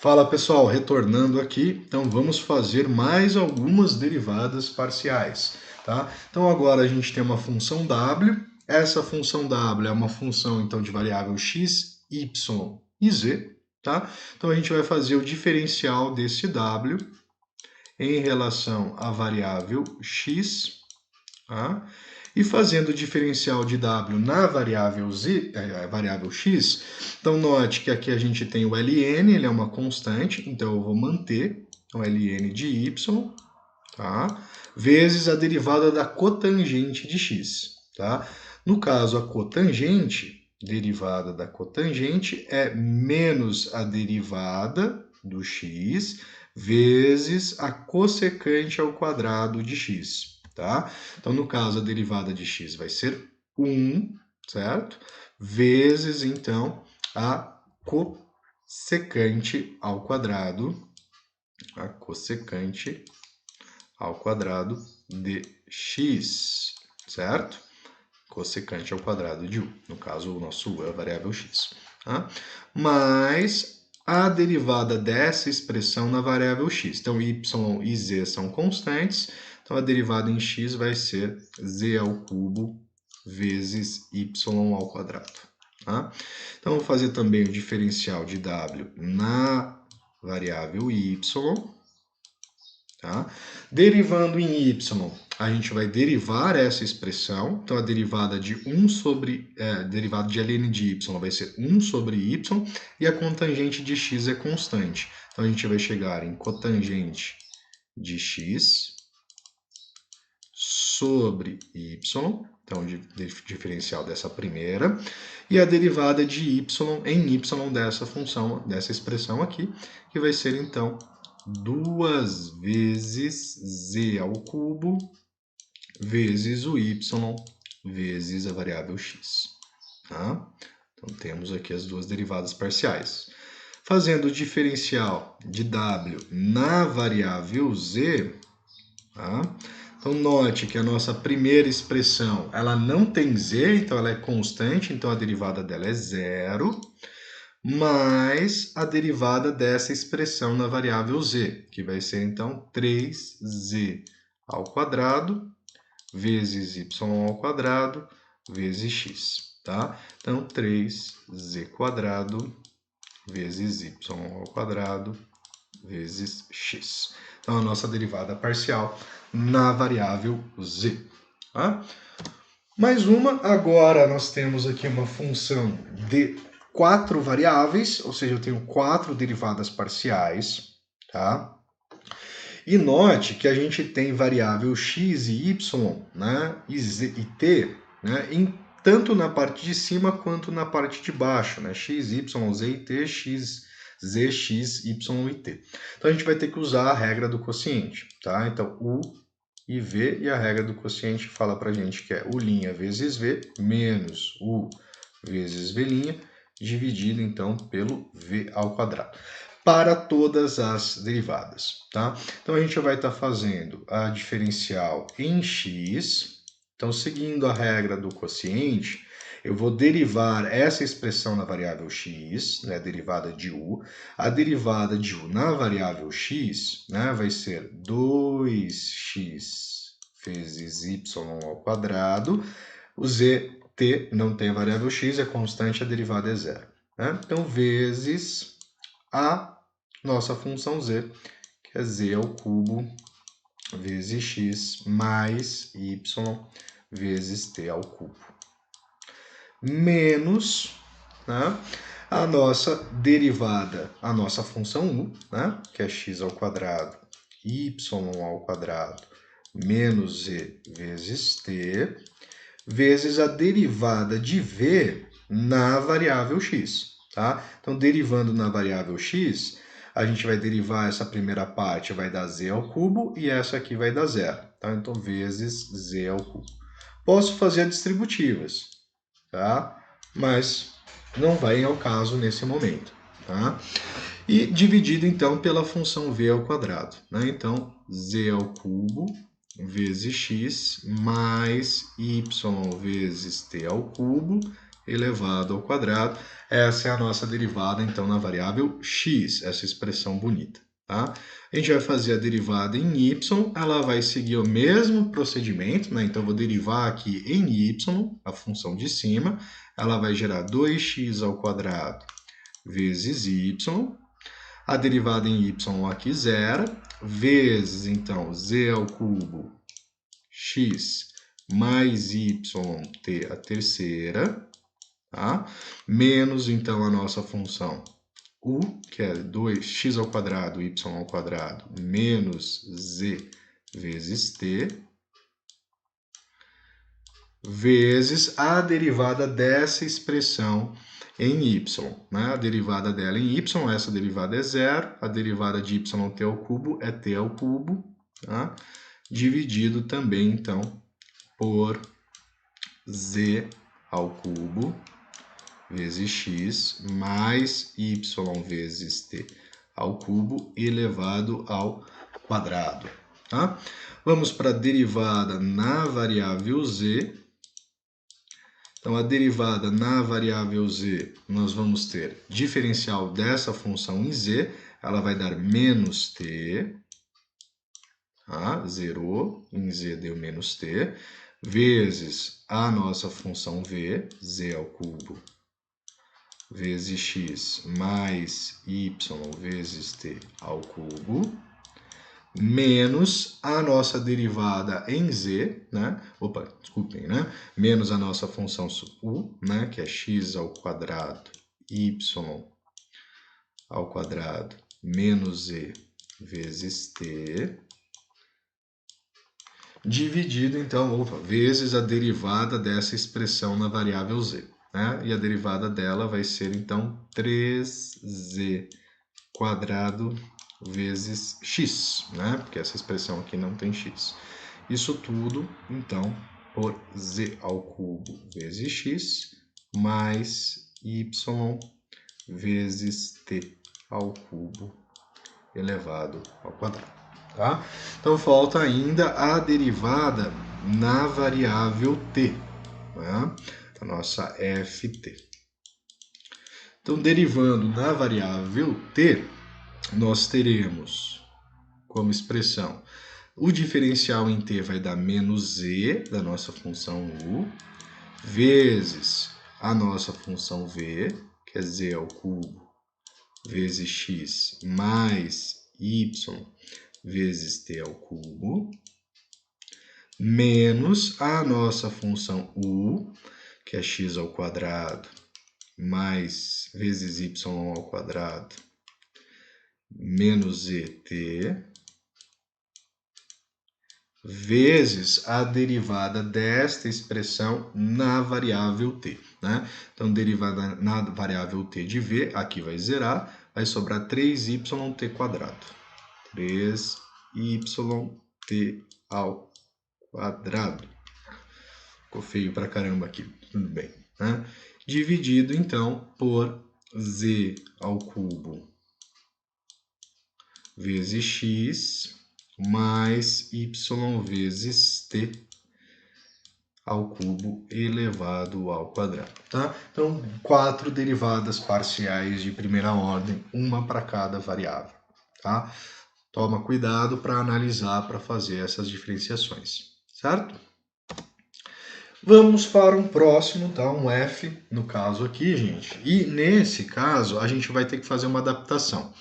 Fala pessoal, retornando aqui, então vamos fazer mais algumas derivadas parciais, tá? Então agora a gente tem uma função w, essa função w é uma função então de variável x, y e z, tá? Então a gente vai fazer o diferencial desse w em relação à variável x, tá? E fazendo o diferencial de w na variável variável x, então note que aqui a gente tem o ln, ele é uma constante, então eu vou manter o ln de y, tá? Vezes a derivada da cotangente de x, tá? No caso, a cotangente, derivada da cotangente, é menos a derivada do x vezes a cossecante ao quadrado de x, tá? Então, no caso, a derivada de x vai ser 1, certo? Vezes, então, a cossecante ao quadrado, de x, certo? Cossecante ao quadrado de u, no caso, o nosso u é a variável x, tá? Mais a derivada dessa expressão na variável x. Então, y e z são constantes, então a derivada em x vai ser z ao cubo vezes y ao quadrado. Tá? Então, vou fazer também o diferencial de w na variável y. Tá? Derivando em y, a gente vai derivar essa expressão. Então, a derivada de derivada de ln de y vai ser 1 sobre y, e a cotangente de x é constante. Então, a gente vai chegar em cotangente de x sobre y, então, diferencial dessa primeira, e a derivada de y em y dessa função, dessa expressão aqui, que vai ser, então, 2 vezes z ao cubo vezes o y vezes a variável x. Tá? Então, temos aqui as duas derivadas parciais. Fazendo o diferencial de w na variável z, tá? Então, note que a nossa primeira expressão, ela não tem z, então ela é constante, então a derivada dela é zero, mais a derivada dessa expressão na variável z, que vai ser, então, 3z ao quadrado vezes y ao quadrado vezes x, tá? Então, 3z quadrado vezes y ao quadrado vezes x. Então, a nossa derivada parcial na variável z. Tá? Mais uma, agora nós temos aqui uma função de 4 variáveis, ou seja, eu tenho 4 derivadas parciais, tá? E note que a gente tem variável x e y, né, e, z, e t, né, tanto na parte de cima quanto na parte de baixo, né, x, y, z e t, x, z, x, y e t. Então a gente vai ter que usar a regra do quociente, tá? Então u e v, e a regra do quociente fala pra gente que é u' vezes v menos u vezes v', dividido então pelo v ao quadrado, para todas as derivadas, tá? Então, a gente vai estar fazendo a diferencial em x. Então, seguindo a regra do quociente, eu vou derivar essa expressão na variável x, né, derivada de u. A derivada de u na variável x, né, vai ser 2x vezes y ao quadrado. O zt não tem a variável x, é constante, a derivada é zero. Né? Então, vezes a nossa função z, que é z ao cubo vezes x mais y vezes t ao cubo. Menos, né, a nossa derivada, a nossa função u, né, que é x ao quadrado, y ao quadrado, menos z vezes t, vezes a derivada de v na variável x. Tá? Então, derivando na variável x, a gente vai derivar essa primeira parte, vai dar z ao cubo, e essa aqui vai dar zero. Tá? Então, vezes z ao cubo. Posso fazer distributivas, tá? Mas não vai ao caso nesse momento. Tá? E dividido, então, pela função v ao quadrado. Né? Então, z ao cubo vezes x mais y vezes t ao cubo elevado ao quadrado. Essa é a nossa derivada, então, na variável x, essa expressão bonita. Tá? A gente vai fazer a derivada em y, ela vai seguir o mesmo procedimento, né? Então, eu vou derivar aqui em y, a função de cima, ela vai gerar 2x ao quadrado vezes y, a derivada em y aqui zero, vezes, então, z ao cubo x mais yt a terceira, tá? Menos, então, a nossa função u, que é 2x ao quadrado, y ao quadrado, menos z vezes t, vezes a derivada dessa expressão em y. Né? A derivada dela em y, essa derivada é zero, a derivada de yt ao cubo é t ao cubo, tá? Dividido também, então, por z ao cubo vezes x mais y vezes t ao cubo elevado ao quadrado. Tá? Vamos para a derivada na variável z. Então, a derivada na variável z, nós vamos ter diferencial dessa função em z, ela vai dar menos t, tá? Zerou, em z deu menos t, vezes a nossa função v, z ao cubo, vezes x mais y vezes t ao cubo, menos a nossa derivada em z, né? Opa, desculpem, né? Menos a nossa função u, né? Que é x ao quadrado, y ao quadrado, menos z vezes t, dividido, então, vezes a derivada dessa expressão na variável z. Né? E a derivada dela vai ser, então, 3z quadrado vezes x, né? Porque essa expressão aqui não tem x. Isso tudo, então, por z ao cubo vezes x, mais y vezes t ao cubo elevado ao quadrado. Tá? Então, falta ainda a derivada na variável t, né? A nossa ft. Então, derivando na variável t, nós teremos como expressão o diferencial em t vai dar menos z da nossa função u, vezes a nossa função v, que é z ao cubo, vezes x mais y vezes t ao cubo, menos a nossa função u, que é x ao quadrado, mais vezes y ao quadrado, menos et, vezes a derivada desta expressão na variável t. Né? Então, derivada na variável t de v, aqui vai zerar, vai sobrar 3yt quadrado. 3yt ao quadrado. Ficou feio pra caramba aqui, tudo bem. Né? Dividido, então, por z ao cubo vezes x mais y vezes t ao cubo elevado ao quadrado. Tá? Então, 4 derivadas parciais de primeira ordem, uma para cada variável. Tá? Toma cuidado para analisar, para fazer essas diferenciações, certo? Vamos para um próximo, tá? Um f, no caso aqui, gente. E nesse caso, a gente vai ter que fazer uma adaptação.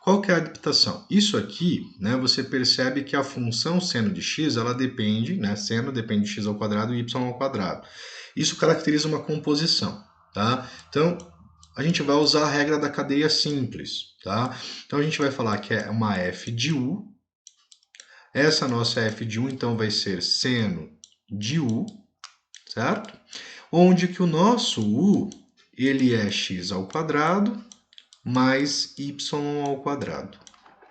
Qual que é a adaptação? Isso aqui, né, você percebe que a função seno de x, ela depende, né, seno depende de x ao quadrado e y ao quadrado. Isso caracteriza uma composição, tá? Então, a gente vai usar a regra da cadeia simples, tá? Então, a gente vai falar que é uma f de u. Essa nossa f de u, então, vai ser seno de u, certo? Onde que o nosso u, ele é x ao quadrado mais y ao quadrado,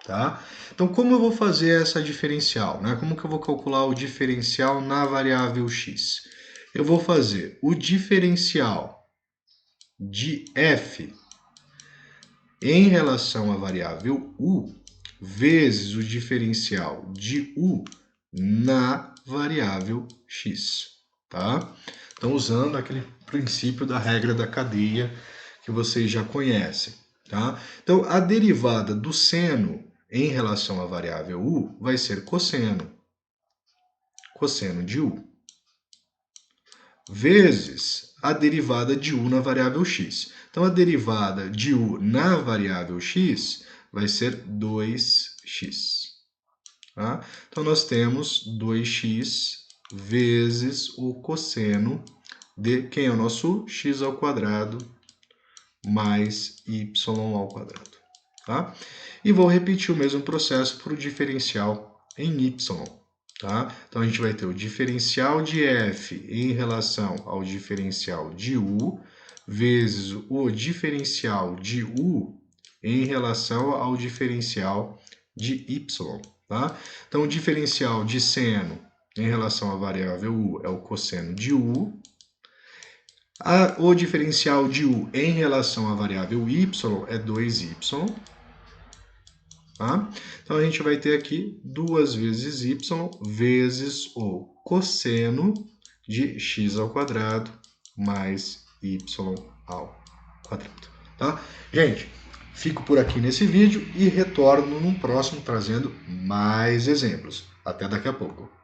tá? Então, como eu vou fazer essa diferencial, né? Como que eu vou calcular o diferencial na variável x? Eu vou fazer o diferencial de f em relação à variável u vezes o diferencial de u na variável x, tá? Então, usando aquele princípio da regra da cadeia que vocês já conhecem. Tá? Então, a derivada do seno em relação à variável u vai ser cosseno. Cosseno de u. Vezes a derivada de u na variável x. Então, a derivada de u na variável x vai ser 2x. Tá? Então, nós temos 2x vezes o cosseno de quem é o nosso x ao quadrado mais y ao quadrado. Tá? E vou repetir o mesmo processo para o diferencial em y. Tá? Então, a gente vai ter o diferencial de f em relação ao diferencial de u, vezes o diferencial de u em relação ao diferencial de y. Tá? Então, o diferencial de seno em relação à variável u é o cosseno de u. O diferencial de u em relação à variável y é 2y. Tá? Então, a gente vai ter aqui 2 vezes y vezes o cosseno de x ao quadrado mais y ao quadrado. Tá? Gente, fico por aqui nesse vídeo e retorno num próximo trazendo mais exemplos. Até daqui a pouco.